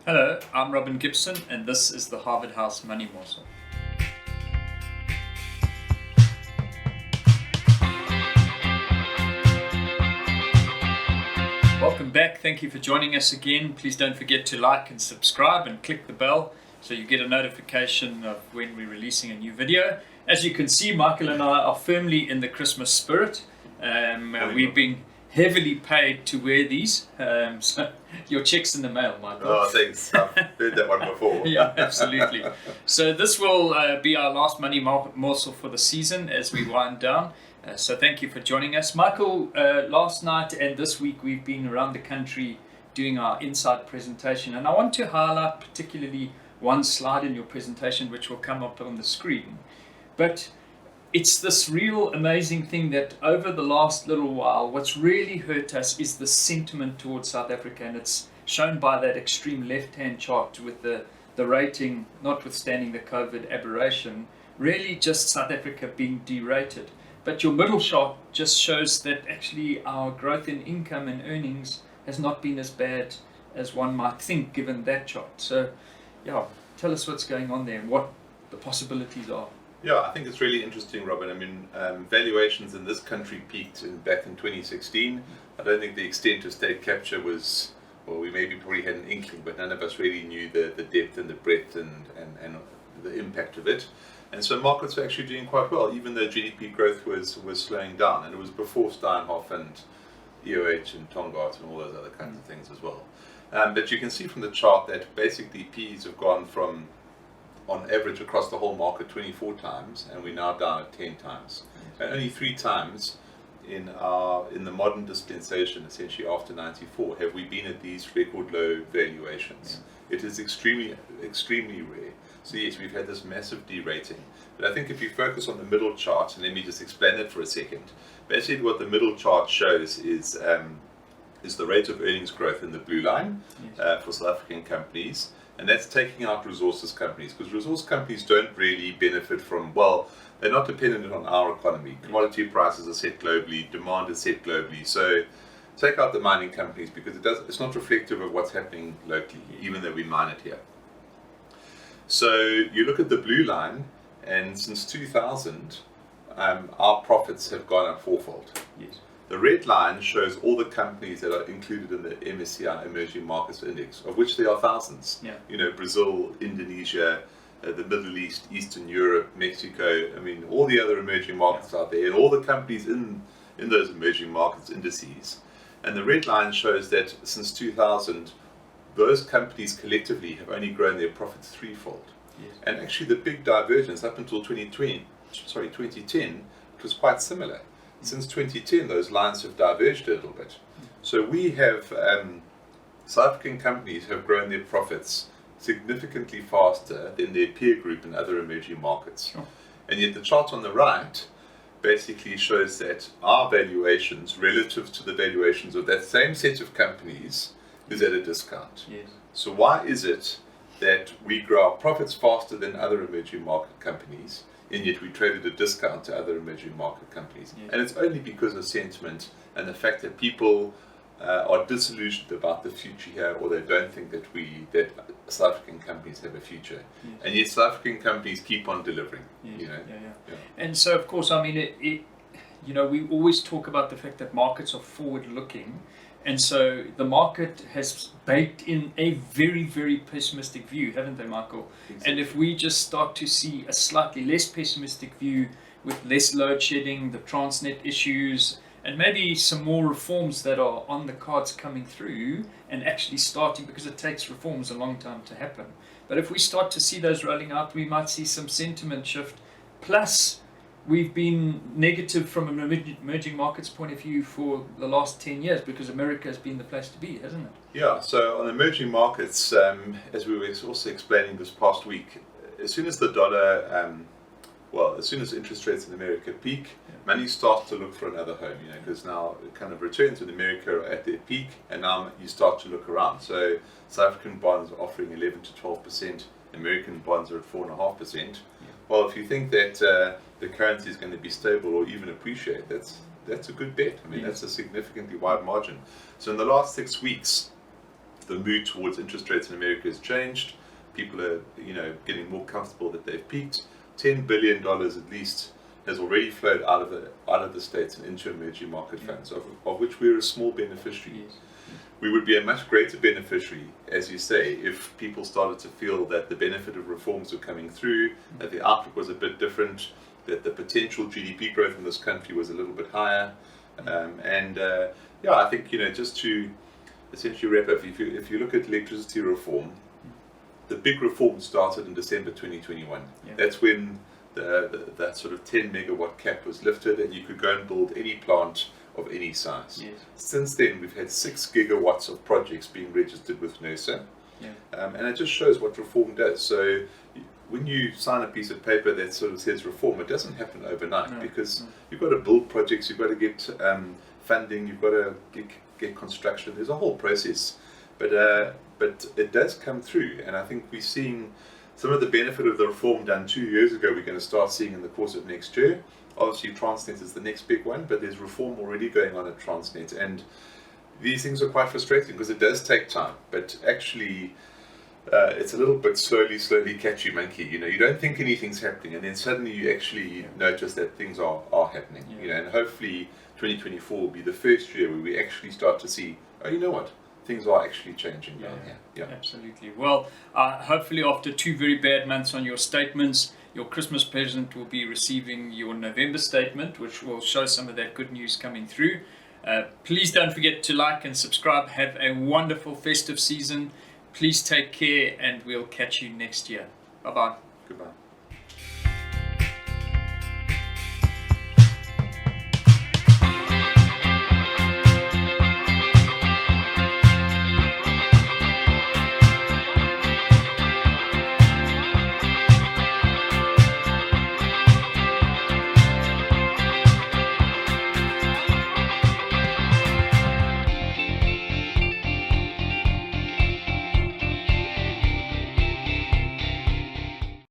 Hello, I'm Robin Gibson, and this is the Harvard House Money Morsel. Welcome back. Thank you for joining us again. Please don't forget to like and subscribe and click the bell so you get a notification of when we're releasing a new video. As you can see, Michael and I are firmly in the Christmas spirit. We've been heavily paid to wear these. So your check's in the mail, Michael. Oh, thanks. I've heard that one before. Yeah, absolutely. So this will be our last money morsel for the season as we wind down. So thank you for joining us. Michael, last night and this week we've been around the country doing our Insight presentation. And I want to highlight particularly one slide in your presentation which will come up on the screen. But it's this real amazing thing that over the last little while, what's really hurt us is the sentiment towards South Africa, and it's shown by that extreme left-hand chart with the rating, notwithstanding the COVID aberration, really just South Africa being derated. But your middle chart just shows that actually our growth in income and earnings has not been as bad as one might think given that chart. So, yeah, tell us what's going on there and what the possibilities are. Yeah, I think it's really interesting, Robin. I mean, valuations in this country peaked back in 2016. I don't think the extent of state capture was, well, we maybe probably had an inkling, but none of us really knew the depth and the breadth and the impact of it. And so markets were actually doing quite well, even though GDP growth was slowing down. And it was before Steinhoff and EOH and Tongaat and all those other kinds of things as well. But you can see from the chart that basically P's have gone from, on average across the whole market, 24 times, and we're now down at 10 times. And only 3 times in the modern dispensation, essentially after 94, have we been at these record low valuations. It is extremely rare. So yes, we've had this massive derating. But I think if you focus on the middle chart, and let me just explain it for a second. Basically what the middle chart shows is the rate of earnings growth in the blue line for South African companies. And that's taking out resources companies, because resource companies don't really benefit from, well, they're not dependent on our economy. Commodity prices are set globally, demand is set globally. So take out the mining companies because it's not reflective of what's happening locally, even though we mine it here. So you look at the blue line, and since 2000, our profits have gone up fourfold. Yes. The red line shows all the companies that are included in the MSCI Emerging Markets Index, of which there are thousands. Yeah. You know, Brazil, Indonesia, the Middle East, Eastern Europe, Mexico, I mean, all the other emerging markets out there, and all the companies in those emerging markets indices. And the red line shows that since 2000, those companies collectively have only grown their profits threefold. Yes. And actually the big divergence up until 2010, it was quite similar. Since 2010, those lines have diverged a little bit. So we have, South African companies have grown their profits significantly faster than their peer group in other emerging markets. Sure. And yet the chart on the right basically shows that our valuations relative to the valuations of that same set of companies is at a discount. Yes. So why is it that we grow our profits faster than other emerging market companies, and yet we trade at a discount to other emerging market companies? Yes. And it's only because of sentiment and the fact that people are disillusioned about the future here, or they don't think that South African companies have a future. Yes. And yet South African companies keep on delivering. Yes. You know? Yeah. And so, of course, I mean, we always talk about the fact that markets are forward-looking. And so the market has baked in a very, very pessimistic view, haven't they, Michael? Exactly. And if we just start to see a slightly less pessimistic view with less load shedding, the Transnet issues, and maybe some more reforms that are on the cards coming through and actually starting, because it takes reforms a long time to happen. But if we start to see those rolling out, we might see some sentiment shift. Plus, we've been negative from an emerging markets point of view for the last 10 years because America has been the place to be, hasn't it? Yeah, so on emerging markets, as we were also explaining this past week, as soon as the dollar, as soon as interest rates in America peak, money starts to look for another home, because now kind of returns in America are at their peak, and now you start to look around. So South African bonds are offering 11 to 12%, American bonds are at 4.5%. Well, if you think that the currency is going to be stable or even appreciate, that's a good bet. I mean, that's a significantly wide margin. So in the last 6 weeks, the mood towards interest rates in America has changed. People are, getting more comfortable that they've peaked. $10 billion at least has already flowed out of the States and into emerging market funds, of which we're a small beneficiary. Yes. We would be a much greater beneficiary, as you say, if people started to feel that the benefit of reforms were coming through, that the outlook was a bit different, that the potential GDP growth in this country was a little bit higher. I think, just to essentially wrap up, if you look at electricity reform, the big reform started in December 2021. Yeah. That's when that sort of 10 megawatt cap was lifted, and you could go and build any plant of any size. Yes. Since then, we've had 6 gigawatts of projects being registered with NERSA, Yeah. and it just shows what reform does. So when you sign a piece of paper that sort of says reform, it doesn't happen overnight, because you've got to build projects, you've got to get funding, you've got to get construction. There's a whole process, but it does come through, and I think we're seeing some of the benefit of the reform done 2 years ago. We're going to start seeing in the course of next year. Obviously, Transnet is the next big one, but there's reform already going on at Transnet, and these things are quite frustrating because it does take time. But actually, it's a little bit slowly catch you monkey. You don't think anything's happening, and then suddenly you actually notice that things are happening. Yeah. And hopefully 2024 will be the first year where we actually start to see, oh, you know what, things are actually changing down here. Yeah. Absolutely. Well, hopefully after 2 very bad months on your statements, your Christmas present will be receiving your November statement, which will show some of that good news coming through. Please don't forget to like and subscribe. Have a wonderful festive season. Please take care, and we'll catch you next year. Bye-bye. Goodbye.